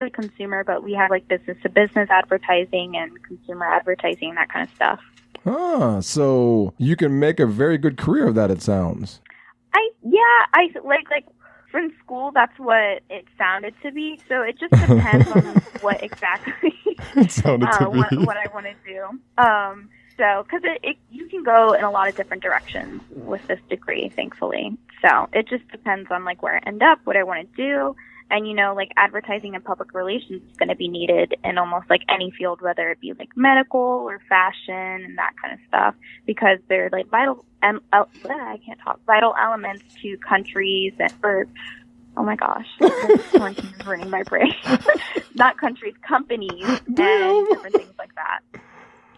a consumer, but we have like business to business advertising and consumer advertising, that kind of stuff. So you can make a very good career of that, it sounds. I like from school, that's what it sounded to be. So it just depends on what exactly what I want to do. So because you can go in a lot of different directions with this degree, thankfully. So it just depends on like where I end up, what I want to do. And, you know, like advertising and public relations is going to be needed in almost like any field, whether it be like medical or fashion and that kind of stuff, because they're like vital elements to countries oh my gosh, quarantine is ruining my brain. Not countries, companies, and different things like that.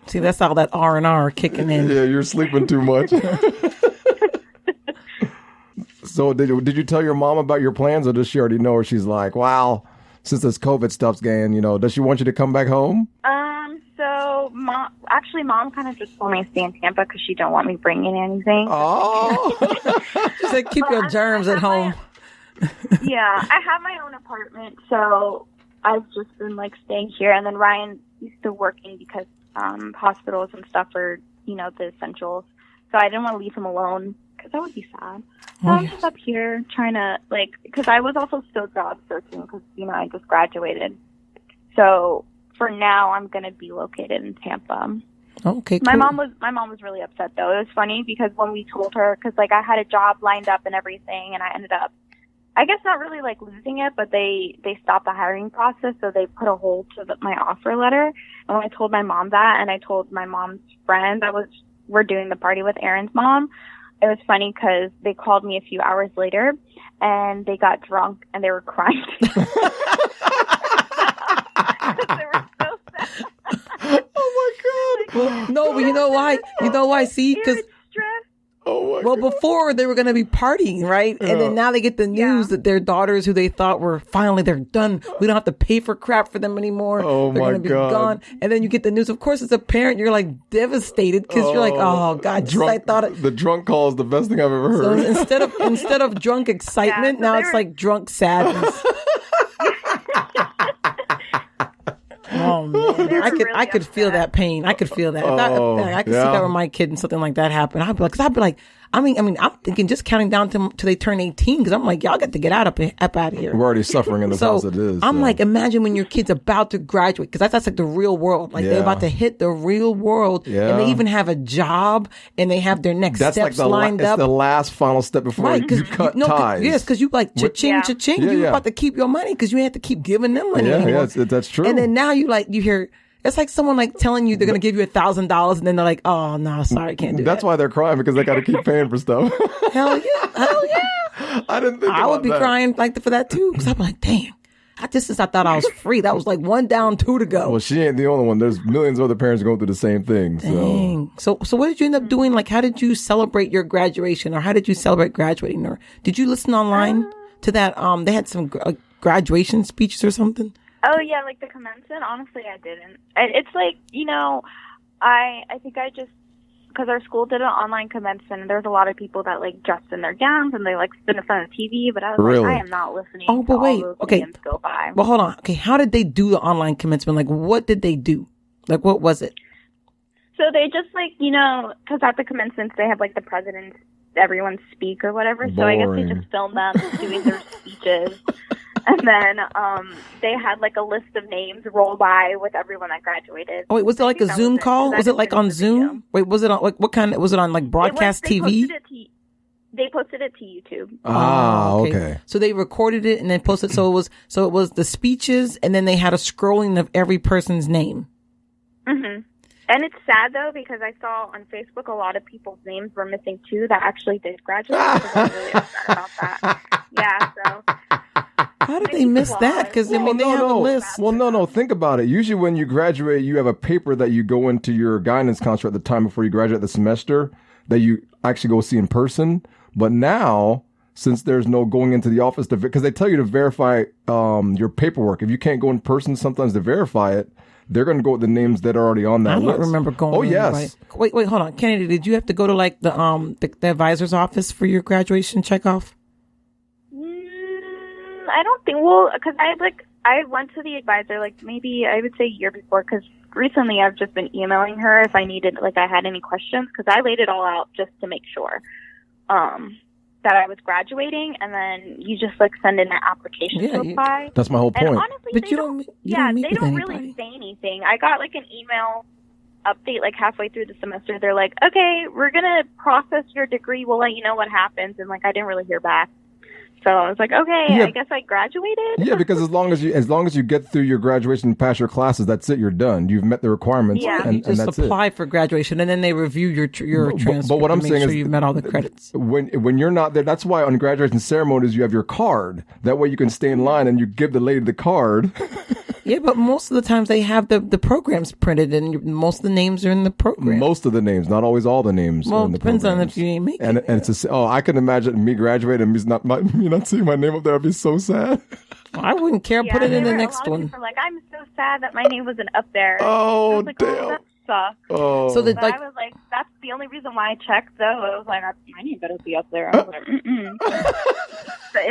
See, that's all that R&R kicking in. Yeah, you're sleeping too much. So did you tell your mom about your plans, or does she already know? Or she's like, wow, since this COVID stuff's going, you know, does she want you to come back home? So mom kind of just told me to stay in Tampa because she don't want me bringing anything. Oh. She said, keep your germs at home. Yeah, I have my own apartment, so I've just been like staying here. And then Ryan used to working because hospitals and stuff are, you know, the essentials. So I didn't want to leave him alone because that would be sad. So I'm just up here trying to, like, because I was also still job searching because, you know, I just graduated. So for now, I'm going to be located in Tampa. Okay, cool. My mom was really upset, though. It was funny because when we told her, because, like, I had a job lined up and everything, and I ended up, I guess not really, like, losing it, but they stopped the hiring process, so they put a hold to my offer letter. And when I told my mom that, and I told my mom's friend we're doing the party with Aaron's mom, it was funny because they called me a few hours later, and they got drunk, and they were crying. They were so sad. Oh, my God. Well, no, but you know why? You know why? See, because... Well, before they were going to be partying, right? And then now they get the news that their daughters, who they thought were finally, they're done. We don't have to pay for crap for them anymore. Oh, they're my going to be God. gone. And then you get the news. Of course, as a parent, you're like devastated because you're like, oh God, the drunk call is the best thing I've ever heard. So instead of drunk excitement, now it's like drunk sadness. Oh man, I could feel that pain. I could feel that. I could see that with my kid and something like that happen. I'd be like, I'm thinking just counting down till they turn 18 because I'm like, y'all got to get up out of here. We're already suffering in this house. It is. I'm like, imagine when your kid's about to graduate, because that's like the real world. Like they're about to hit the real world, and they even have a job and they have their next steps lined up. It's the last final step before you cut ties. Yes, because you like cha-ching, cha-ching. You're about to keep your money because you ain't have to keep giving them money anymore. Yeah, that's true. And then now you hear. It's like someone like telling you they're going to give you $1,000 and then they're like, oh, no, sorry, can't do that. That's why they're crying, because they got to keep paying for stuff. Hell yeah. I didn't think I would be crying like for that too, because I'm like, damn. I thought I was free. That was like one down, two to go. Well, she ain't the only one. There's millions of other parents going through the same thing. Dang. So what did you end up doing? Like, how did you celebrate your graduation, or how did you celebrate graduating? Or did you listen online to that? They had some graduation speeches or something. Oh, yeah, like the commencement? Honestly, I didn't. It's like, you know, I think I just, because our school did an online commencement, and there was a lot of people that, like, dressed in their gowns, and they, like, stood in front of the TV, but I was like, I am not listening to all those names go by. Well, hold on. Okay, how did they do the online commencement? Like, what did they do? Like, what was it? So they just, like, you know, because at the commencements, they have, like, the president, everyone speak or whatever, so I guess they just filmed them doing their speeches. And then they had like a list of names roll by with everyone that graduated. Oh wait, was it like a Zoom call? Was it like on Zoom? Wait, was it on like what kind? Was it on like broadcast TV? They posted it to YouTube. Okay. So they recorded it and then posted. So it was the speeches, and then they had a scrolling of every person's name. Mm-hmm. And it's sad, though, because I saw on Facebook a lot of people's names were missing, too, that actually did graduate. I was really upset about that. Yeah, so... How did they miss that? Because, they have a list. Well, no. Think about it. Usually when you graduate, you have a paper that you go into your guidance counselor at the time before you graduate the semester that you actually go see in person. But now, since there's no going into the office, because they tell you to verify your paperwork. If you can't go in person sometimes to verify it, they're going to go with the names that are already on that list. I don't remember going. Oh, yes. Wait, hold on. Kennedy, did you have to go to like the advisor's office for your graduation checkoff? I don't think, well, because I I went to the advisor, like, maybe I would say a year before, because recently I've just been emailing her if I needed, like, I had any questions, because I laid it all out just to make sure that I was graduating, and then you just, like, send in an application to apply. That's my whole point. And honestly, but they you don't meet with anybody. really say anything. I got, like, an email update, like, halfway through the semester. They're like, okay, we're going to process your degree. We'll let you know what happens. And, like, I didn't really hear back. So I was like, okay, I guess I graduated. Yeah, because as long as you get through your graduation and pass your classes, that's it. You're done. You've met the requirements. Yeah. And you just that's apply for graduation, and then they review your transcript. But what I'm saying is, you've met all the credits. When you're not there, that's why on graduation ceremonies you have your card. That way you can stay in line and you give the lady the card. Yeah, but most of the times they have the programs printed, and most of the names are in the program. Most of the names, not always all the names. Well, are in the depends on programs. if you ain't making and it's I can imagine me graduating and me not seeing my name up there. I'd be so sad. I wouldn't care. Put it in the next one. Like, I'm so sad that my name wasn't up there. Oh, like, damn. Oh, that sucks. Oh. So that, I was like, that's the only reason why I checked, though. I was like, my name better be up there. I was like,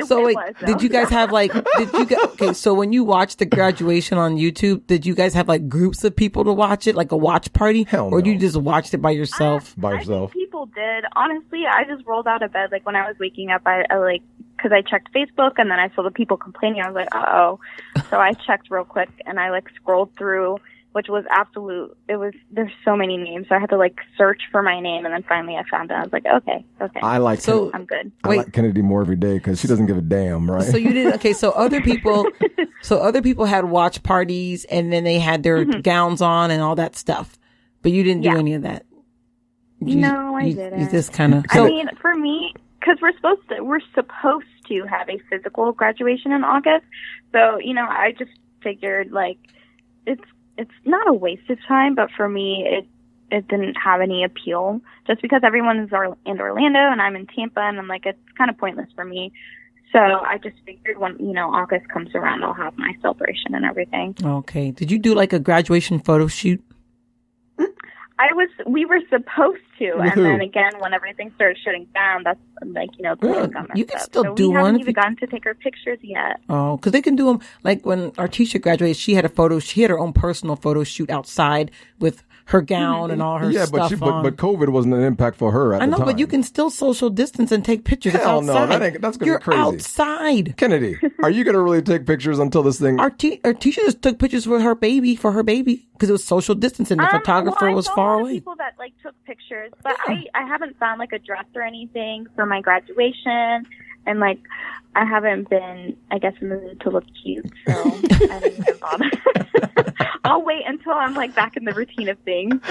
So wait, did you guys have okay, so when you watched the graduation on YouTube, did you guys have like groups of people to watch it, like a watch party? Hell no. Or you just watched it by yourself? I think people did. Honestly, I just rolled out of bed. Like, when I was waking up, I like, because I checked Facebook and then I saw the people complaining. I was like, uh-oh. So I checked real quick and I like scrolled through, which was there's so many names. So I had to like search for my name, and then finally I found it. I was like, okay. I'm good. I like Kennedy more every day because she doesn't give a damn, right? So you did, okay. So other people had watch parties, and then they had their gowns on and all that stuff, but you didn't do any of that. No, I didn't. You just kind of. I mean, for me, because we're supposed to have a physical graduation in August. So, I just figured like it's not a waste of time, but for me, it didn't have any appeal just because everyone's in Orlando and I'm in Tampa, and I'm like, it's kind of pointless for me. So I just figured when, August comes around, I'll have my celebration and everything. Okay. Did you do like a graduation photo shoot? We were supposed to, and then again, when everything started shutting down, that's like, you can still do one. We haven't even gotten to take our pictures yet. Oh, because they can do them. Like when our teacher graduated, she had her own personal photo shoot outside with her gown and all her stuff on. But COVID wasn't an impact for her at the time. I know, but you can still social distance and take pictures. Hell no, that's going to be crazy. You're outside. Kennedy, are you going to really take pictures until this thing? Our teacher just took pictures for her baby, because it was social distancing. The photographer was far away. People that like took pictures, but I haven't found like a dress or anything for my graduation, and like I haven't been, I guess, in the mood to look cute, so I didn't even bother. I'll wait until I'm like back in the routine of things.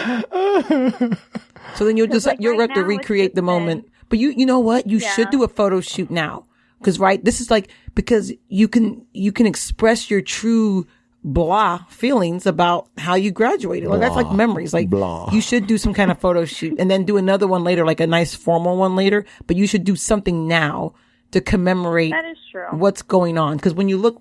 So then you'll have to recreate the moment. But you know what? You should do a photo shoot now, this is like, because you can express your true feelings about how you graduated. Like, that's like memories. Like, you should do some kind of photo shoot and then do another one later, like a nice formal one later. But you should do something now to commemorate what's going on. Because when you look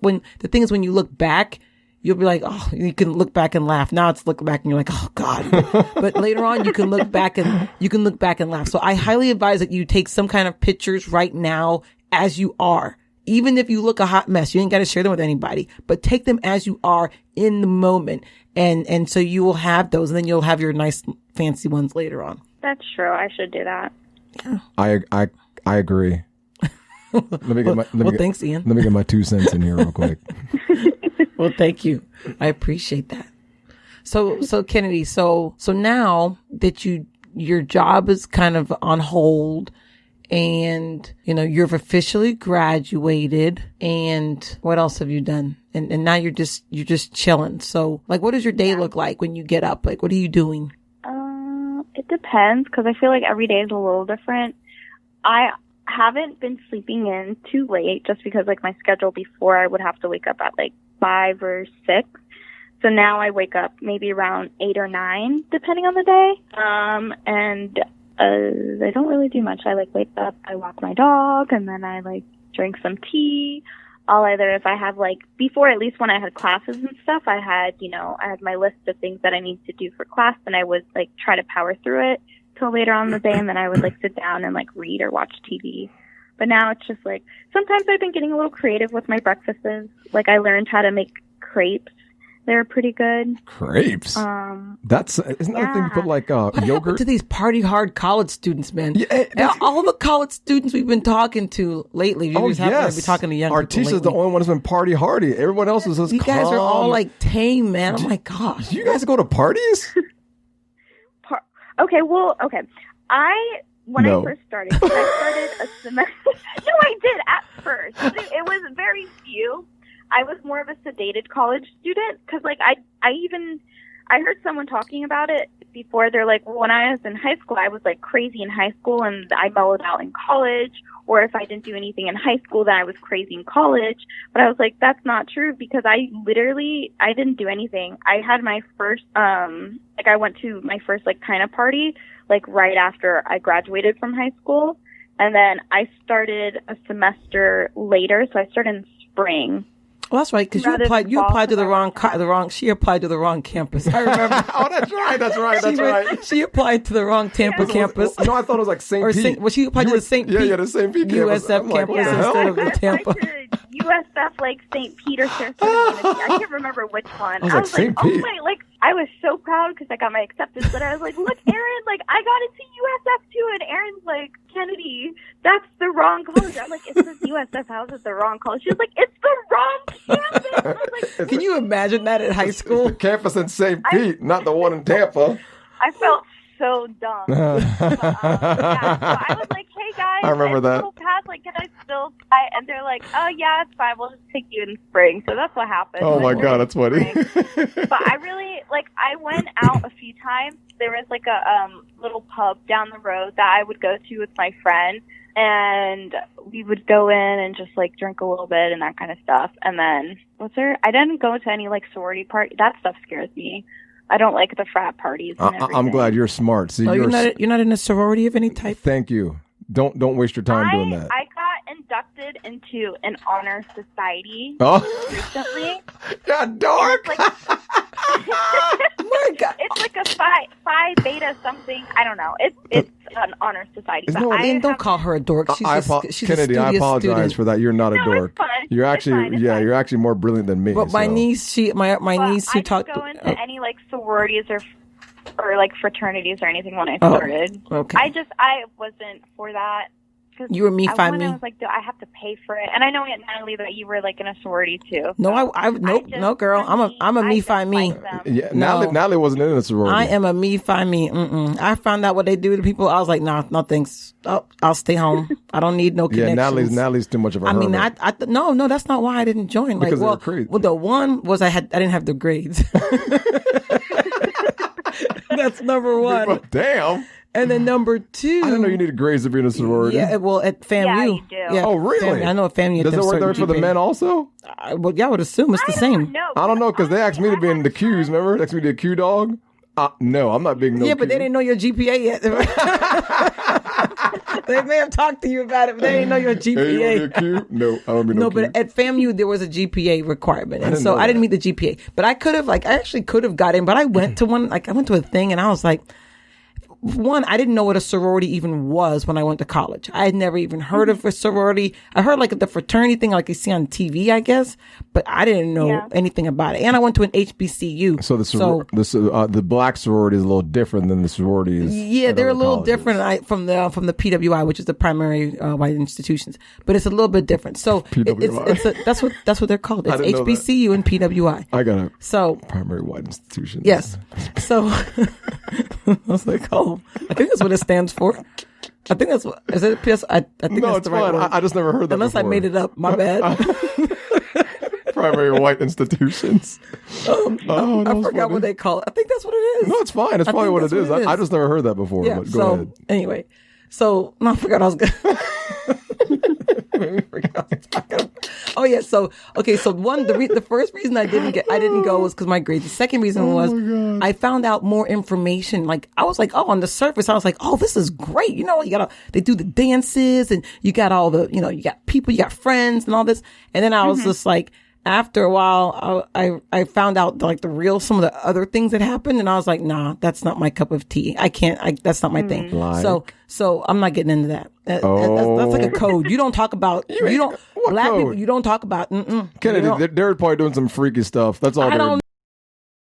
back, you'll be like, oh, you can look back and laugh. Now it's look back and you're like, oh God. But later on, you can look back and laugh. So I highly advise that you take some kind of pictures right now as you are. Even if you look a hot mess, you ain't got to share them with anybody, but take them as you are in the moment. And so you will have those, and then you'll have your nice fancy ones later on. That's true. I should do that. Yeah. I agree. Thanks, Ian. Let me get my 2 cents in here real quick. Well, thank you. I appreciate that. So Kennedy, so now that your job is kind of on hold, and you've officially graduated, and what else have you done? And now you're just chilling. So like, what does your day look like when you get up? Like, what are you doing? It depends, because I feel like every day is a little different. I haven't been sleeping in too late, just because like my schedule before, I would have to wake up at like 5 or 6. So now I wake up maybe around 8 or 9, depending on the day. And I don't really do much. I like wake up, I walk my dog, and then I like drink some tea. I'll either, if I have like, before, at least when I had classes and stuff, I had my list of things that I need to do for class, and I would like try to power through it till later on in the day, and then I would like sit down and like read or watch TV. But now it's just like, sometimes I've been getting a little creative with my breakfasts. Like, I learned how to make crepes. They're pretty good. Crepes? Isn't that a thing you put like what yogurt? To these party hard college students, man. Yeah, all the college students we've been talking to lately. We just happen to be talking to young people Artisha's the only one who's been party hardy. Everyone else is just You guys are all like tame, man. Oh my gosh. Do you guys go to parties? Okay. When I first started, I started a semester. No, I did at first. It was very few. I was more of a sedated college student because, like, I heard someone talking about it before. They're like, well, when I was in high school, I was like crazy in high school, and I mellowed out in college. Or if I didn't do anything in high school, then I was crazy in college. But I was like, that's not true because I didn't do anything. I had my first, I went to my first like kind of party like right after I graduated from high school, and then I started a semester later, so I started in spring. Well, that's right, because you applied to the wrong she applied to the wrong campus. I remember. Oh, that's right. She applied to the wrong Tampa campus. No, I thought it was like St. Pete. Well, she applied to the St. Pete. Yeah, the St. Pete campus. USF campus instead of the Tampa. USF, like St. Peter, Sarasota. I can't remember which one. I was like, oh my, like, I was so proud because I got my acceptance, but I was like, look, Erin, like, I got into USF too, and Erin's like, Kennedy, that's the wrong college. I'm like, it says USF, how is it the wrong college? She's like, it's the wrong campus. I was like, can you imagine that at high school? It's the campus in St. Pete, not the one in Tampa. I felt so dumb. So I was like, hey guys, I remember that. Pass, like, can I still try? And they're like, oh yeah, it's fine. We'll just take you in spring. So that's what happened. Oh my God, that's funny. But I really, like, I went out a few times. There was like a little pub down the road that I would go to with my friend, and we would go in and just like drink a little bit and that kind of stuff. And then I didn't go to any like sorority party. That stuff scares me. I don't like the frat parties and everything. I'm glad you're smart. See, you're not in a sorority of any type? Thank you. Don't waste your time doing that. I got inducted into an honor society recently. Yeah, dark. My God. It's like a phi beta something. I don't know. It's an honor society. Don't call her a dork. She's Kennedy, I apologize student. for that. You're not a dork. It's fun. You're actually, you're actually more brilliant than me. But my niece, my niece who talked. I didn't go into any like sororities or like fraternities or anything when I started. Okay. I wasn't for that. You were me, find me. I was like, do I have to pay for it? And I know, Aunt Natalie, that you were like in a sorority too. No, no, girl. I'm a me, find me. Yeah, Natalie wasn't in a sorority. I am a me, find me. I found out what they do to people. I was like, nah, no thanks. I'll stay home. I don't need no connections. Yeah, Natalie's too much of a hermit. No, that's not why I didn't join. Like, because crazy. Well, the one was I didn't have the grades. That's number one. Damn. And then number two, I didn't know you needed grades to be in a sorority. Yeah, well, at FAMU. Yeah, you do. Yeah, oh, really? I know at FAMU. Does it work there for the men also? Well, yeah, I would assume it's the same. I don't know because they asked me to be in the Qs. Remember, they asked me to be a Q dog. No, I'm not being no. Yeah, but Q. they didn't know your GPA yet. They may have talked to you about it, but they didn't know your GPA. Hey, you want to be a Q? No, I don't be no Q. But at FAMU there was a GPA requirement, and so I didn't meet the GPA. But I actually could have got in, but I went to one. Like I went to a thing, and I was like. One, I didn't know what a sorority even was when I went to college. I had never even heard of a sorority. I heard like the fraternity thing like you see on TV, I guess, but I didn't know anything about it. And I went to an HBCU. So the black sorority is a little different than the sororities. Yeah, they're a little different from the PWI, which is the primary white institutions, but it's a little bit different. So that's what they're called. It's HBCU and PWI. I got a primary white institution. Yes. So what's they called? I think that's what it stands for. I think that's what is it. PS. I think no, that's the right word. I just never heard that. Unless before. I made it up. My bad. Primary white institutions. I forgot what they call it. I think that's what it is. No, it's fine. It's probably what it is. I just never heard that before. Yeah, but go ahead. Anyway, I forgot I was going. Oh yeah, so one, the first reason I didn't go was because my grades. The second reason was I found out more information. Like I was like, on the surface, I was like, this is great. You know, they do the dances and you got all the, you got people, you got friends and all this. And then I was just like, after a while, I found out like some of the other things that happened, and I was like, nah, that's not my cup of tea. I can't. That's not my thing. Like? So I'm not getting into that. That's like a code. You don't talk about. Black code? People. You don't talk about. Kennedy, they're probably doing some freaky stuff. That's all.